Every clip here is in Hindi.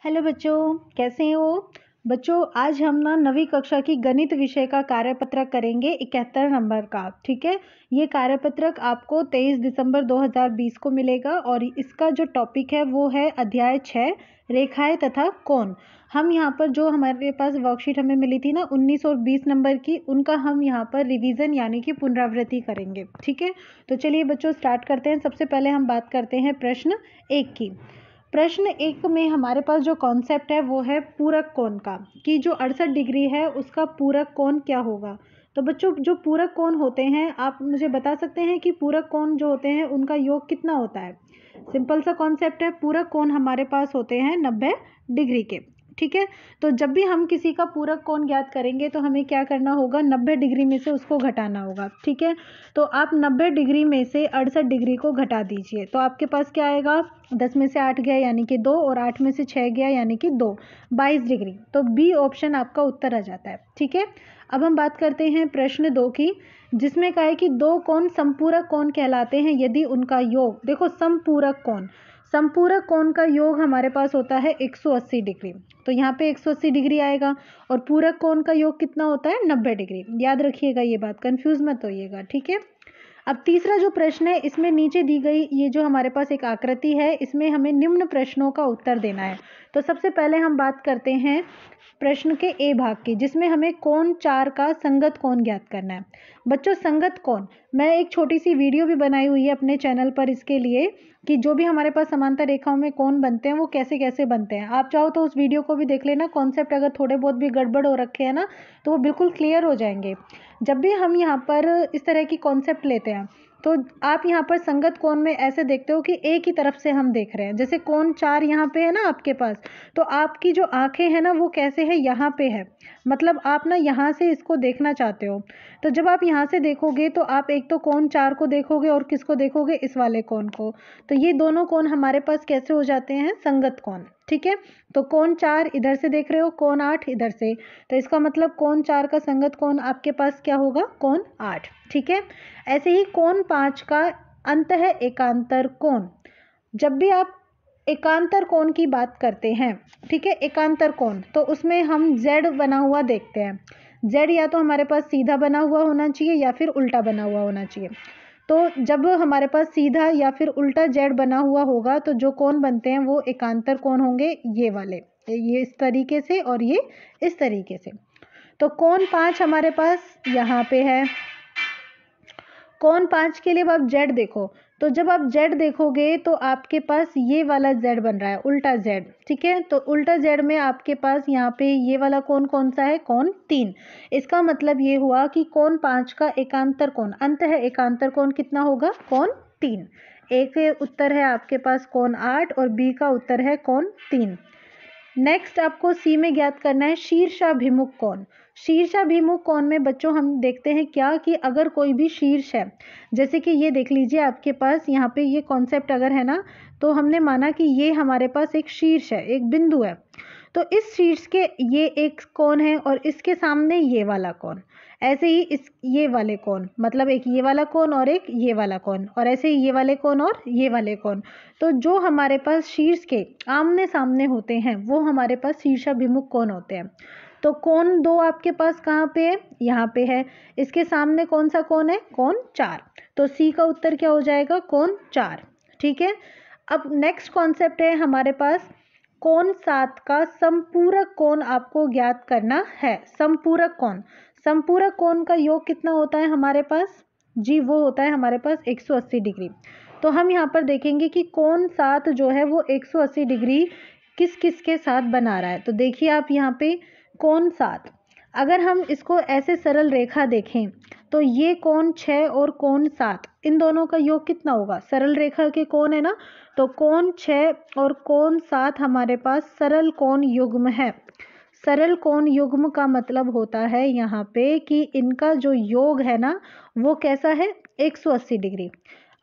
हेलो बच्चों, कैसे हो बच्चों। आज हम ना 9वीं कक्षा की गणित विषय का कार्यपत्रक करेंगे 71 नंबर का। ठीक है, ये कार्यपत्रक आपको 23 दिसंबर 2020 को मिलेगा और इसका जो टॉपिक है वो है अध्याय 6 रेखाएं तथा कोण। हम यहाँ पर जो हमारे पास वर्कशीट हमें मिली थी ना 19 और 20 नंबर की, उनका हम यहाँ पर रिवीजन यानी कि पुनरावृत्ति करेंगे। ठीक है, तो चलिए बच्चों स्टार्ट करते हैं। सबसे पहले हम बात करते हैं प्रश्न 1 की। प्रश्न 1 में हमारे पास जो कॉन्सेप्ट है वो है पूरक कोण का, कि जो 68 डिग्री है उसका पूरक कोण क्या होगा। तो बच्चों जो पूरक कोण होते हैं, आप मुझे बता सकते हैं कि पूरक कोण जो होते हैं उनका योग कितना होता है। सिंपल सा कॉन्सेप्ट है, पूरक कोण हमारे पास होते हैं 90 डिग्री के। ठीक है, तो जब भी हम किसी का पूरक कोण ज्ञात करेंगे तो हमें क्या करना होगा, 90 डिग्री में से उसको घटाना होगा। ठीक है, तो आप 90 डिग्री में से 68 डिग्री को घटा दीजिए, तो आपके पास क्या आएगा, 10 में से 8 गया यानी कि 2 और 8 में से 6 गया यानी कि 2, 22 डिग्री। तो बी ऑप्शन आपका उत्तर आ जाता है। ठीक है, अब हम बात करते हैं प्रश्न 2 की, जिसमें कहा है कि दो कोण समपूरक कोण कहलाते हैं यदि उनका योग, देखो समपूरक कोण का योग हमारे पास होता है 180 डिग्री। तो यहाँ पे 180 डिग्री आएगा और पूरक कोण का योग कितना होता है, 90 डिग्री। याद रखिएगा ये बात, कंफ्यूज मत होइएगा। ठीक है, अब तीसरा जो प्रश्न है, इसमें नीचे दी गई ये जो हमारे पास एक आकृति है, इसमें हमें निम्न प्रश्नों का उत्तर देना है। तो सबसे पहले हम बात करते हैं प्रश्न के ए भाग की, जिसमें हमें कोण 4 का संगत कोण ज्ञात करना है। बच्चों संगत कोण, मैं एक छोटी सी वीडियो भी बनाई हुई है अपने चैनल पर इसके लिए, कि जो भी हमारे पास समांतर रेखाओं में कोण बनते हैं वो कैसे कैसे बनते हैं। आप चाहो तो उस वीडियो को भी देख लेना। कॉन्सेप्ट अगर थोड़े बहुत भी गड़बड़ हो रखे हैं ना तो वो बिल्कुल क्लियर हो जाएंगे। जब भी हम यहाँ पर इस तरह की कॉन्सेप्ट लेते हैं तो आप यहाँ पर संगत कोण में ऐसे देखते हो कि एक ही तरफ से हम देख रहे हैं। जैसे कोण 4 यहाँ पे है ना आपके पास, तो आपकी जो आंखें हैं ना वो कैसे है, यहाँ पे है, मतलब आप ना यहाँ से इसको देखना चाहते हो। तो जब आप यहाँ से देखोगे तो आप एक तो कोण 4 को देखोगे और किसको देखोगे, इस वाले कोण को। तो ये दोनों कोण हमारे पास कैसे हो जाते हैं, संगत कोण। ठीक है, तो कोण 4 इधर से देख रहे हो, कोण 8 इधर से, तो इसका मतलब कोण 4 का संगत कोण आपके पास क्या होगा, कोण 8। ठीक है, ऐसे ही कोण 5 का अंत है एकांतर कोण। जब भी आप एकांतर कोण की बात करते हैं, ठीक है, एकांतर कोण, तो उसमें हम z बना हुआ देखते हैं। z या तो हमारे पास सीधा बना हुआ होना चाहिए या फिर उल्टा बना हुआ होना चाहिए। तो जब हमारे पास सीधा या फिर उल्टा z बना हुआ होगा तो जो कोण बनते हैं वो एकांतर कोण होंगे, ये वाले, ये इस तरीके से और ये इस तरीके से। तो कोण 5 हमारे पास यहाँ पे है। कोण 5 के लिए अब आप z देखो, तो जब आप z देखोगे तो आपके पास ये वाला z बन रहा है, उल्टा z। ठीक है, तो उल्टा z में आपके पास यहाँ पे ये वाला कोण कौन सा है, कोण 3। इसका मतलब ये हुआ कि कोण 5 का एकांतर कोण, अंत है एकांतर कोण कितना होगा, कोण 3। ए के उत्तर है आपके पास कोण 8 और बी का उत्तर है कोण 3। नेक्स्ट आपको सी में ज्ञात करना है शीर्षाभिमुख कोण। शीर्षाभिमुख कोण में बच्चों हम देखते हैं क्या, कि अगर कोई भी शीर्ष है, जैसे कि ये देख लीजिए आपके पास यहाँ पे ये कॉन्सेप्ट अगर है ना, तो हमने माना कि ये हमारे पास एक शीर्ष है, एक बिंदु है। तो इस शीर्ष के ये एक कोण है और इसके सामने ये वाला कोण, ऐसे ही इस ये वाले कोण, मतलब एक ये वाला कोण और एक ये वाला कोण, और ऐसे ही ये वाले कोण और ये वाले कोण। तो जो हमारे पास शीर्ष के आमने सामने होते हैं वो हमारे पास शीर्षाभिमुख कोण होते हैं। तो कोण 2 आपके पास कहाँ पे है, यहाँ पे है। इसके सामने कौन सा कोण है, कोण 4। तो सी का उत्तर क्या हो जाएगा, कोण 4। ठीक है, अब नेक्स्ट कॉन्सेप्ट है हमारे पास कोण 7 का संपूरक कोण आपको ज्ञात करना है। संपूरक कोण, संपूरक कोण का योग कितना होता है हमारे पास, जी वो होता है हमारे पास 180 डिग्री। तो हम यहाँ पर देखेंगे कि कोण 7 जो है वो 180 डिग्री किस किस के साथ बना रहा है। तो देखिए आप यहाँ पे कोण 7, अगर हम इसको ऐसे सरल रेखा देखें तो ये कोण 6 और कोण 7, इन दोनों का योग कितना होगा, सरल रेखा के कोण है ना, तो कोण 6 और कोण 7 हमारे पास सरल कोण युग्म है। सरल कोण युग्म का मतलब होता है यहाँ पे कि इनका जो योग है ना वो कैसा है, 180 डिग्री।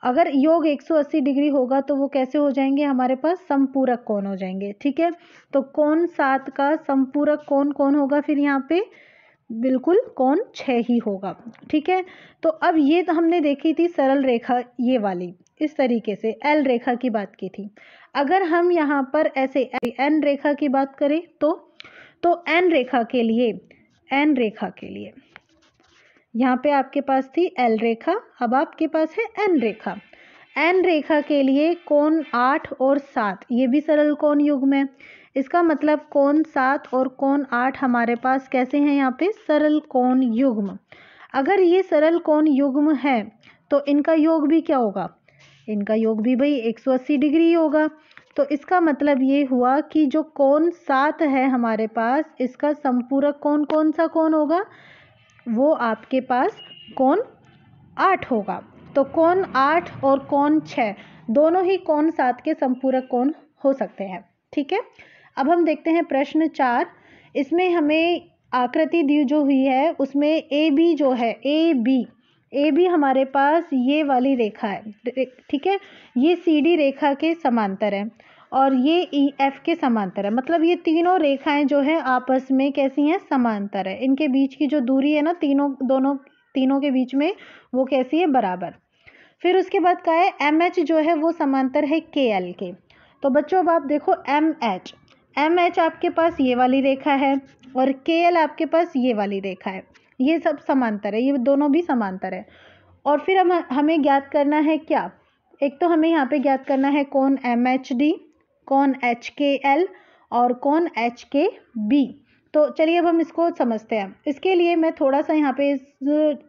अगर योग 180 डिग्री होगा तो वो कैसे हो जाएंगे, हमारे पास संपूरक कोण हो जाएंगे। ठीक है, तो कोण 7 का संपूरक कोण कौन होगा फिर यहाँ पे, बिल्कुल कोण 6 ही होगा। ठीक है, तो अब ये तो हमने देखी थी सरल रेखा, ये वाली इस तरीके से एल रेखा की बात की थी। अगर हम यहाँ पर ऐसे एन रेखा की बात करें तो एन रेखा के लिए यहाँ पे आपके पास थी एल रेखा, अब आपके पास है एन रेखा। एन रेखा के लिए कोण 8 और 7 ये भी सरल कोण युग्म है। इसका मतलब कोण 7 और कोण 8 हमारे पास कैसे हैं, यहाँ पे सरल कोण युग्म। अगर ये सरल कोण युग्म है तो इनका योग भी क्या होगा, इनका योग भी भाई 180 डिग्री होगा। तो इसका मतलब ये हुआ कि जो कोण 7 है हमारे पास, इसका संपूरक कोण कौन सा कोण होगा, वो आपके पास कोण 8 होगा। तो कोण 8 और कोण 6 दोनों ही कोण 7 के संपूरक कोण हो सकते हैं। ठीक है, अब हम देखते हैं प्रश्न 4। इसमें हमें आकृति दी जो हुई है उसमें ए बी जो है, ए बी हमारे पास ये वाली रेखा है। ठीक है, ये सी डी रेखा के समांतर है और ये ई एफ के समांतर है। मतलब ये तीनों रेखाएं जो है आपस में कैसी हैं, समांतर है। इनके बीच की जो दूरी है ना, तीनों के बीच में, वो कैसी है, बराबर। फिर उसके बाद क्या है, एम एच जो है वो समांतर है के एल के। तो बच्चों अब आप देखो एम एच आपके पास ये वाली रेखा है और के एल आपके पास ये वाली रेखा है। ये सब समांतर है, ये दोनों भी समांतर है। और फिर हमें ज्ञात करना है क्या, एक तो हमें यहाँ पे ज्ञात करना है कोण एम एच डी, कोण एच के एल और कोण एच के बी। तो चलिए अब हम इसको समझते हैं। इसके लिए मैं थोड़ा सा यहाँ पे इस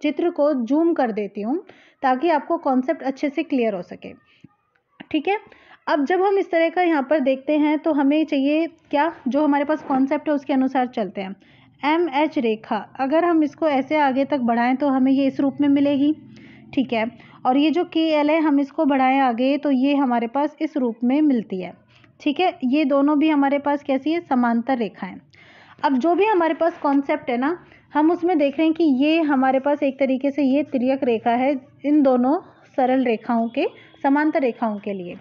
चित्र को जूम कर देती हूँ ताकि आपको कॉन्सेप्ट अच्छे से क्लियर हो सके। ठीक है, अब जब हम इस तरह का यहाँ पर देखते हैं तो हमें चाहिए क्या, जो हमारे पास कॉन्सेप्ट है उसके अनुसार चलते हैं। एम एच रेखा अगर हम इसको ऐसे आगे तक बढ़ाएं तो हमें ये इस रूप में मिलेगी। ठीक है, और ये जो के एल है हम इसको बढ़ाएं आगे तो ये हमारे पास इस रूप में मिलती है। ठीक है, ये दोनों भी हमारे पास कैसी है, समांतर रेखाएं। अब जो भी हमारे पास कॉन्सेप्ट है ना, हम उसमें देख रहे हैं कि ये हमारे पास एक तरीके से ये तिर्यक रेखा है इन दोनों सरल रेखाओं के, समांतर रेखाओं के लिए।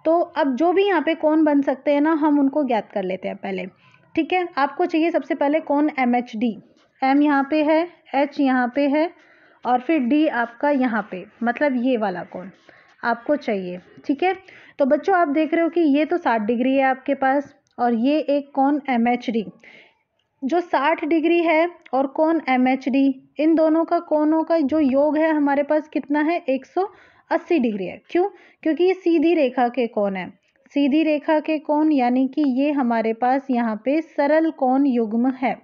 तो अब जो भी यहाँ पे कोण बन सकते हैं ना, हम उनको ज्ञात कर लेते हैं पहले। ठीक है, आपको चाहिए सबसे पहले कोण एम एच डी। एम यहाँ पे है, एच यहाँ पे है और फिर डी आपका यहाँ पे, मतलब ये वाला कोण आपको चाहिए। ठीक है, तो बच्चों आप देख रहे हो कि ये तो 60 डिग्री है आपके पास और ये एक कोण एम एच डी जो 60 डिग्री है और कोण एम एच डी, इन दोनों का कोणों का जो योग है हमारे पास कितना है, 180 डिग्री है। क्यों, क्योंकि ये सीधी रेखा के कोण है, सीधी रेखा के कोण, यानी कि ये हमारे पास यहाँ पे सरल कोण युग्म है।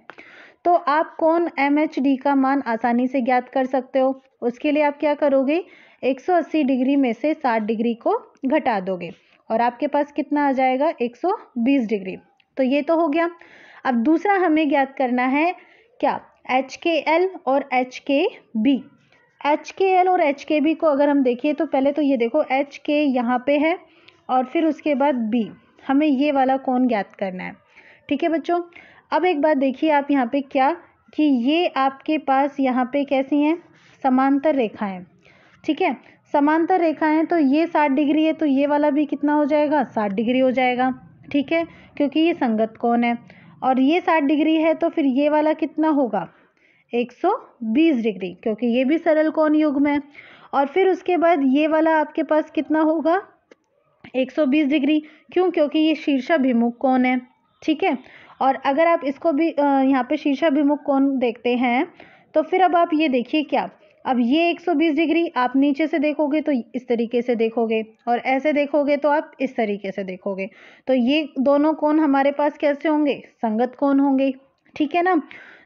तो आप कोण एम एच डी का मान आसानी से ज्ञात कर सकते हो। उसके लिए आप क्या करोगे, 180 डिग्री में से 60 डिग्री को घटा दोगे और आपके पास कितना आ जाएगा, 120 डिग्री। तो ये तो हो गया। अब दूसरा हमें ज्ञात करना है क्या, एच के एल और एच के बी। एच के एल और एच के बी को अगर हम देखिए तो पहले तो ये देखो एच के यहाँ पे है और फिर उसके बाद बी, हमें ये वाला कोण ज्ञात करना है। ठीक है बच्चों, अब एक बात देखिए आप यहाँ पे क्या, कि ये आपके पास यहाँ पे कैसी हैं, समांतर रेखाएं। ठीक है, समांतर रेखाएं, तो ये 60 डिग्री है तो ये वाला भी कितना हो जाएगा, 60 डिग्री हो जाएगा। ठीक है, क्योंकि ये संगत कोण है और ये 60 डिग्री है तो फिर ये वाला कितना होगा, 120 डिग्री, क्योंकि ये भी सरल कोण युग्म है। और फिर उसके बाद ये वाला आपके पास कितना होगा, 120 डिग्री। क्यों, क्योंकि ये शीर्षाभिमुख कोण है। ठीक है, और अगर आप इसको भी यहाँ पे शीर्षाभिमुख कोण देखते हैं तो फिर अब आप ये देखिए क्या, अब ये 120 डिग्री आप नीचे से देखोगे तो इस तरीके से देखोगे और ऐसे देखोगे तो आप इस तरीके से देखोगे, तो ये दोनों कोण हमारे पास कैसे होंगे, संगत कोण होंगे। ठीक है ना,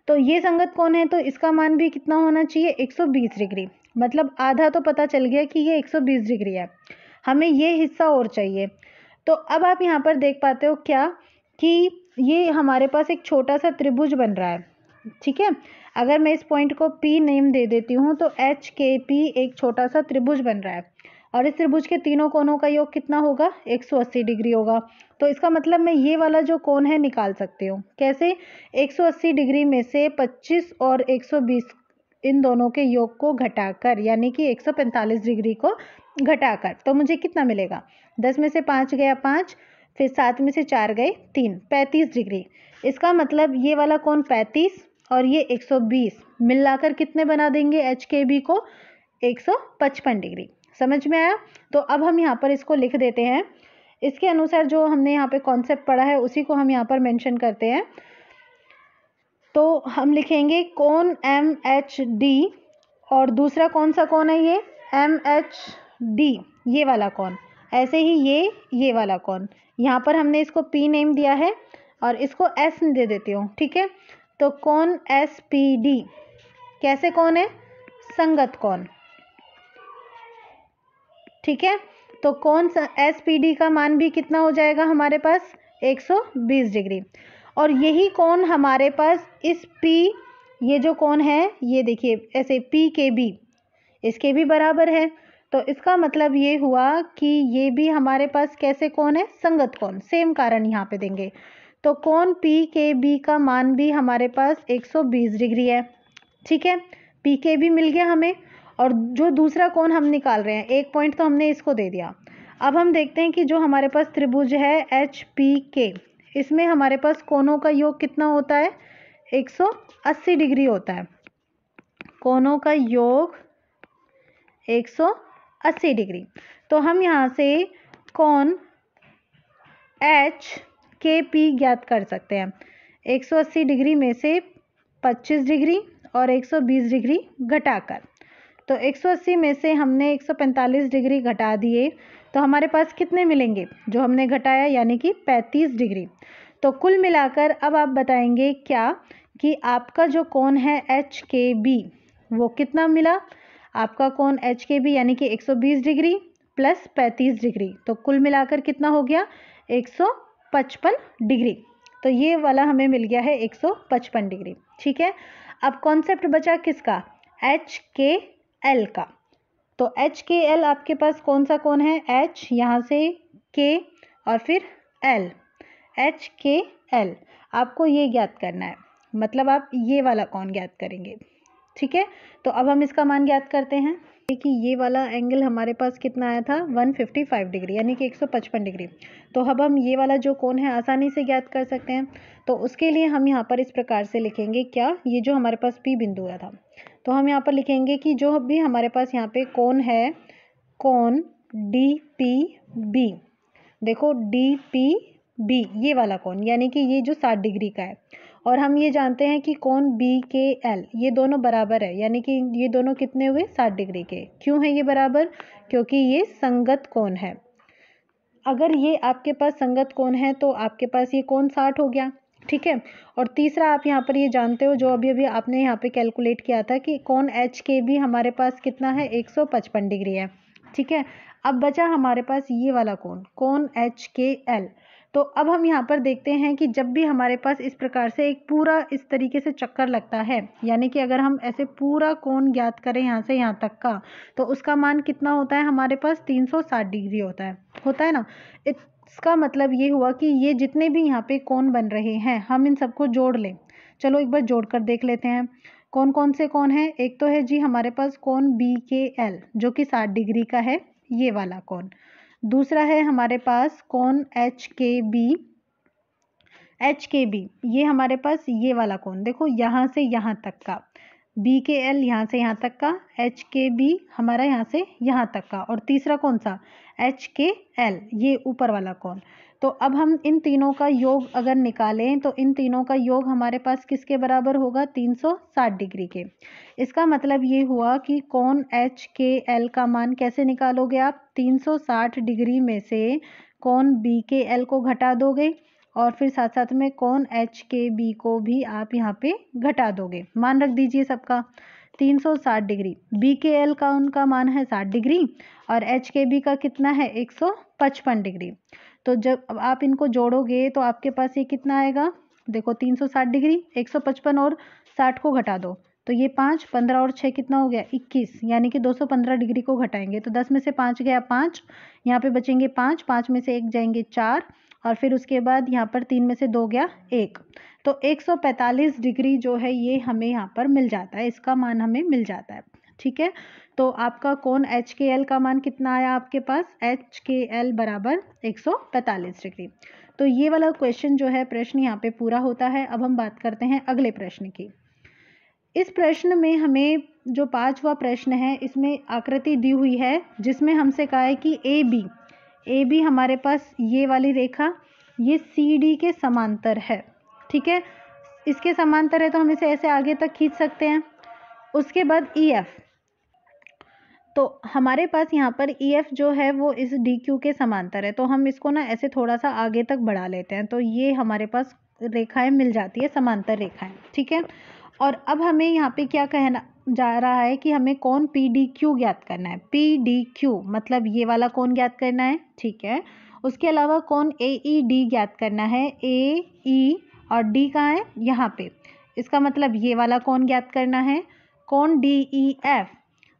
तो ये संगत कोण है तो इसका मान भी कितना होना चाहिए, 120 डिग्री। मतलब आधा तो पता चल गया कि ये 120 डिग्री है, हमें ये हिस्सा और चाहिए। तो अब आप यहाँ पर देख पाते हो क्या, कि ये हमारे पास एक छोटा सा त्रिभुज बन रहा है। ठीक है, अगर मैं इस पॉइंट को P नेम दे देती हूँ तो एच के पी एक छोटा सा त्रिभुज बन रहा है और इस त्रिभुज के तीनों कोणों का योग कितना होगा, 180 डिग्री होगा। तो इसका मतलब मैं ये वाला जो कोण है निकाल सकती हूँ। कैसे, 180 डिग्री में से 25 और 120 इन दोनों के योग को घटाकर, यानी कि 145 डिग्री को घटाकर, तो मुझे कितना मिलेगा, 10 में से 5 गया 5, फिर 7 में से 4 गए 3, 35 डिग्री। इसका मतलब ये वाला कोण 35 और ये 120 मिलाकर कितने बना देंगे, एच के बी को 155 डिग्री। समझ में आया। तो अब हम यहाँ पर इसको लिख देते हैं, इसके अनुसार जो हमने यहाँ पे कॉन्सेप्ट पढ़ा है उसी को हम यहाँ पर मेंशन करते हैं। तो हम लिखेंगे कोण MHD, और दूसरा कौन सा कोण है ये MHD, ये वाला कोण। ऐसे ही ये वाला कोण, यहाँ पर हमने इसको P नेम दिया है और इसको S दे देती हूँ, ठीक है। तो कोण SPD कैसे कोण है, संगत कोण, ठीक है। तो कोण SPD का मान भी कितना हो जाएगा हमारे पास 120 डिग्री। और यही कोण हमारे पास इस P, ये जो कोण है ये देखिए ऐसे PKB, इसके भी बराबर है। तो इसका मतलब ये हुआ कि ये भी हमारे पास कैसे कोण है, संगत कोण। सेम कारण यहाँ पे देंगे। तो कोण PKB का मान भी हमारे पास 120 डिग्री है, ठीक है। PKB मिल गया हमें। और जो दूसरा कोण हम निकाल रहे हैं, एक पॉइंट तो हमने इसको दे दिया। अब हम देखते हैं कि जो हमारे पास त्रिभुज है HPK, इसमें हमारे पास कोणों का योग कितना होता है, 180 डिग्री होता है। कोणों का योग 180 डिग्री। तो हम यहाँ से कोण HKP ज्ञात कर सकते हैं। 180 डिग्री में से 25 डिग्री और 120 डिग्री घटाकर, तो 180 में से हमने 145 डिग्री घटा दिए, तो हमारे पास कितने मिलेंगे जो हमने घटाया, यानी कि 35 डिग्री। तो कुल मिलाकर अब आप बताएंगे क्या कि आपका जो कोण है HKB वो कितना मिला। आपका कोण HKB यानी कि 120 डिग्री प्लस 35 डिग्री, तो कुल मिलाकर कितना हो गया 155 डिग्री। तो ये वाला हमें मिल गया है 155 डिग्री, ठीक है। अब कॉन्सेप्ट बचा किसका, HKL का। तो HKL आपके पास कौन सा कोण है, H यहाँ से K और फिर L, HKL आपको ये ज्ञात करना है, मतलब आप ये वाला कोण ज्ञात करेंगे, ठीक है। तो अब हम इसका मान ज्ञात करते हैं कि ये वाला एंगल हमारे पास कितना आया था 155 डिग्री, यानी कि 155 डिग्री। तो अब हम ये वाला जो कोण है आसानी से ज्ञात कर सकते हैं। तो उसके लिए हम यहाँ पर इस प्रकार से लिखेंगे, क्या, ये जो हमारे पास P बिंदु आया था, तो हम यहाँ पर लिखेंगे कि जो भी हमारे पास यहाँ पे कोण है, कोण DPB, देखो DPB ये वाला कोण, यानी कि ये जो 60 डिग्री का है। और हम ये जानते हैं कि कोण BKL ये दोनों बराबर है, यानी कि ये दोनों कितने हुए 60 डिग्री के। क्यों है ये बराबर, क्योंकि ये संगत कोण है। अगर ये आपके पास संगत कोण है तो आपके पास ये कोण 60 हो गया, ठीक है। और तीसरा आप यहाँ पर ये जानते हो, जो अभी अभी आपने यहाँ पे कैलकुलेट किया था कि कोण HKB हमारे पास कितना है 155 डिग्री है, ठीक है। अब बचा हमारे पास ये वाला कोण, कोण HKL। तो अब हम यहाँ पर देखते हैं कि जब भी हमारे पास इस प्रकार से एक पूरा इस तरीके से चक्कर लगता है, यानी कि अगर हम ऐसे पूरा कोण ज्ञात करें यहाँ से यहाँ तक का, तो उसका मान कितना होता है हमारे पास 360 डिग्री होता है ना। इसका मतलब ये हुआ कि ये जितने भी यहाँ पे कोण बन रहे हैं हम इन सबको जोड़ लें। चलो एक बार जोड़ कर देख लेते हैं कौन कौन से कोण हैं। एक तो है जी हमारे पास कोण BKL जो कि 60 डिग्री का है, ये वाला कोण। दूसरा है हमारे पास कोण HKB ये हमारे पास ये वाला कोण, देखो यहाँ से यहाँ तक का, BKL यहाँ से यहाँ तक का, HKB हमारा यहाँ से यहाँ तक का, और तीसरा कौन सा HKL ये ऊपर वाला कोण। तो अब हम इन तीनों का योग अगर निकालें तो इन तीनों का योग हमारे पास किसके बराबर होगा 360 डिग्री के। इसका मतलब ये हुआ कि कोण HKL का मान कैसे निकालोगे आप, 360 डिग्री में से कोण BKL को घटा दोगे और फिर साथ साथ में कोण HKB को भी आप यहाँ पे घटा दोगे। मान रख दीजिए सबका 360 डिग्री, BKL का उनका मान है 60 डिग्री और HKB का कितना है 155 डिग्री। तो जब आप इनको जोड़ोगे तो आपके पास ये कितना आएगा, देखो 360 डिग्री 155 और 60 को घटा दो तो ये 5, 15 और 6 कितना हो गया 21, यानी कि 215 डिग्री को घटाएंगे तो 10 में से 5 गया 5, यहाँ पे बचेंगे 5, 5 में से 1 जाएंगे 4 और फिर उसके बाद यहाँ पर 3 में से 2 गया 1, तो 145 डिग्री जो है ये हमें यहाँ पर मिल जाता है, इसका मान हमें मिल जाता है, ठीक है। तो आपका कोण HKL का मान कितना आया आपके पास, HKL बराबर 145 डिग्री। तो ये वाला क्वेश्चन जो है प्रश्न यहाँ पे पूरा होता है। अब हम बात करते हैं अगले प्रश्न की। इस प्रश्न में हमें जो 5वां प्रश्न है इसमें आकृति दी हुई है जिसमें हमसे कहा है कि ए बी हमारे पास ये वाली रेखा ये सी डी के समांतर है, ठीक है, इसके समांतर है तो हम इसे ऐसे आगे तक खींच सकते हैं। उसके बाद ई एफ, तो हमारे पास यहाँ पर ई एफ जो है वो इस डी क्यू के समांतर है, तो हम इसको ना ऐसे थोड़ा सा आगे तक बढ़ा लेते हैं, तो ये हमारे पास रेखाएं मिल जाती है, समांतर रेखाएं, ठीक है। और अब हमें यहाँ पे क्या कहना जा रहा है कि हमें कौन पी डी क्यू ज्ञात करना है। पी डी क्यू मतलब ये वाला कौन ज्ञात करना है, ठीक है। उसके अलावा कौन ए ई डी ज्ञात करना है। ए ई और डी कहाँ है, यहाँ पे, इसका मतलब ये वाला कौन ज्ञात करना है। कौन डी ई एफ,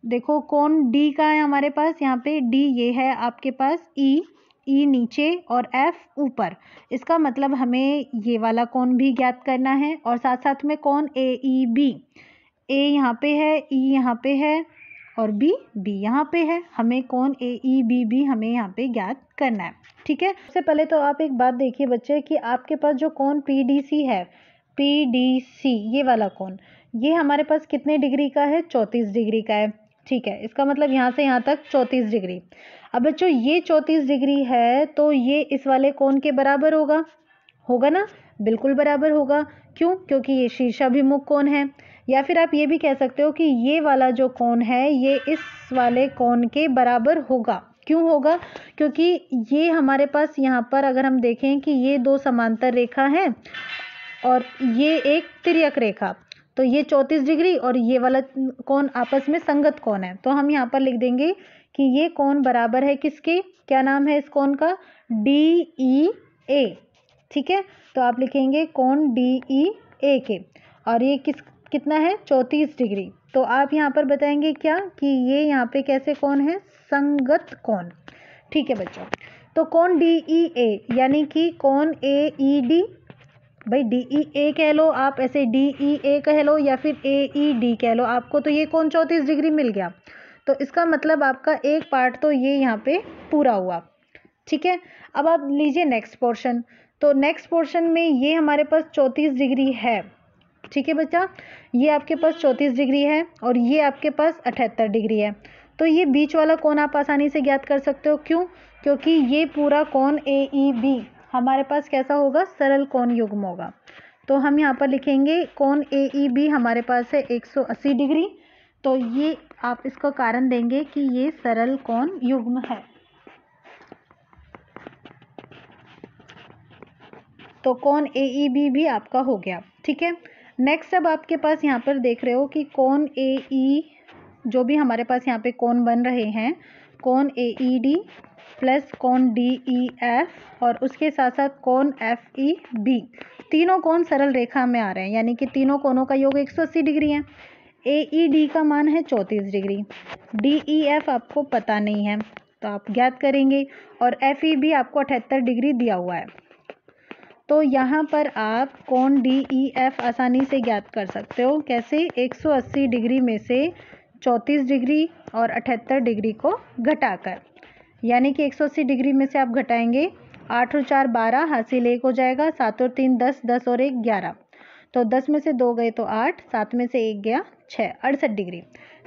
देखो कौन डी का है हमारे पास, यहाँ पे डी ये है आपके पास, ई नीचे और एफ ऊपर, इसका मतलब हमें ये वाला कौन भी ज्ञात करना है। और साथ साथ में कौन ए ई बी, ए यहाँ पे है, ई यहाँ पे है और बी यहाँ पे है, हमें कौन ए ई बी हमें यहाँ पे ज्ञात करना है, ठीक है। सबसे पहले तो आप एक बात देखिए बच्चे कि आपके पास जो कौन पी डी सी है, पी डी सी ये वाला कौन, ये हमारे पास कितने डिग्री का है, 34 डिग्री का है, ठीक है। इसका मतलब यहाँ से यहाँ तक 34 डिग्री। अब बच्चों ये 34 डिग्री है तो ये इस वाले कोण के बराबर होगा ना, बिल्कुल बराबर होगा। क्यों, क्योंकि ये शीर्षाभिमुख कोण है। या फिर आप ये भी कह सकते हो कि ये वाला जो कोण है ये इस वाले कोण के बराबर होगा। क्यों होगा, क्योंकि ये हमारे पास यहाँ पर अगर हम देखें कि ये दो समांतर रेखा हैं और ये एक तिर्यक रेखा, तो ये 34 डिग्री और ये वाला कोण आपस में संगत कोण है, तो हम यहाँ पर लिख देंगे कि ये कोण बराबर है किसके, क्या नाम है इस कोण का, डी ई ए, ठीक है। तो आप लिखेंगे कोण डी ई ए के, और ये कितना है, 34 डिग्री। तो आप यहाँ पर बताएंगे क्या कि ये यहाँ पे कैसे कोण है, संगत कोण, ठीक है बच्चों। तो कोण डी ई ए यानी कि कोण ए ई डी, भाई डी ई ए कह लो आप, ऐसे डी ई ए कह लो या फिर ए ई डी कह लो, आपको तो ये कोण 34 डिग्री मिल गया, तो इसका मतलब आपका एक पार्ट तो ये यहाँ पे पूरा हुआ, ठीक है। अब आप लीजिए नेक्स्ट पोर्शन, तो नेक्स्ट पोर्शन में ये हमारे पास 34 डिग्री है, ठीक है बच्चा, ये आपके पास 34 डिग्री है और ये आपके पास 78 डिग्री है। तो ये बीच वाला कोण आप आसानी से ज्ञात कर सकते हो। क्यों, क्योंकि ये पूरा कोण ए ई बी हमारे पास कैसा होगा, सरल कोण युग्म होगा। तो हम यहाँ पर लिखेंगे कोण ए ई बी हमारे पास है 180 डिग्री, तो ये आप इसका कारण देंगे कि ये सरल कोण युग्म है। तो कोण ए ई बी भी आपका हो गया, ठीक है। नेक्स्ट अब आपके पास यहाँ पर देख रहे हो कि कोण ए ई, जो भी हमारे पास यहाँ पे कोण बन रहे हैं, कोण ए ई डी प्लस कोण डी ई एफ और उसके साथ साथ कोण एफ ई बी, तीनों कोण सरल रेखा में आ रहे हैं, यानी कि तीनों कोणों का योग 180 डिग्री है। ए ई डी का मान है 34 डिग्री, डी ई एफ आपको पता नहीं है तो आप ज्ञात करेंगे, और एफ ई बी आपको 78 डिग्री दिया हुआ है। तो यहाँ पर आप कोण डी ई एफ आसानी से ज्ञात कर सकते हो, कैसे, 180 डिग्री में से 34 डिग्री और 78 डिग्री को घटाकर, यानी कि 180 डिग्री में से आप घटाएंगे 8 और 4 12, हासिल 1 हो जाएगा, 7 और 3 10, 10 और 1 11, तो 10 में से 2 गए तो 8, 7 में से 1 गया 6, 68 डिग्री।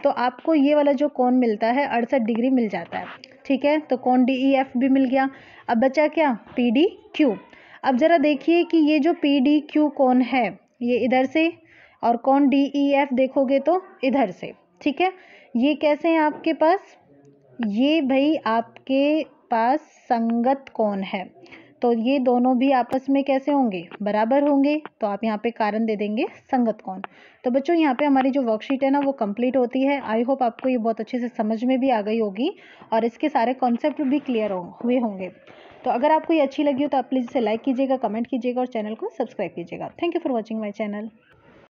तो आपको ये वाला जो कोण मिलता है 68 डिग्री मिल जाता है, ठीक है। तो कोण डी ई एफ भी मिल गया। अब बचा क्या, पी डी क्यू। अब ज़रा देखिए कि ये जो पी डी क्यू कोण है ये इधर से, और कोण डी ई एफ देखोगे तो इधर से, ठीक है। ये कैसे हैं आपके पास, ये भाई आपके पास संगत कोण है, तो ये दोनों भी आपस में कैसे होंगे, बराबर होंगे, तो आप यहाँ पे कारण दे देंगे संगत कोण। तो बच्चों यहाँ पे हमारी जो वर्कशीट है ना वो कंप्लीट होती है। आई होप आपको ये बहुत अच्छे से समझ में भी आ गई होगी और इसके सारे कॉन्सेप्ट भी क्लियर हुए होंगे। तो अगर आपको ये अच्छी लगी हो तो आप प्लीज़ इसे लाइक कीजिएगा, कमेंट कीजिएगा और चैनल को सब्सक्राइब कीजिएगा। Thank you for watching my channel.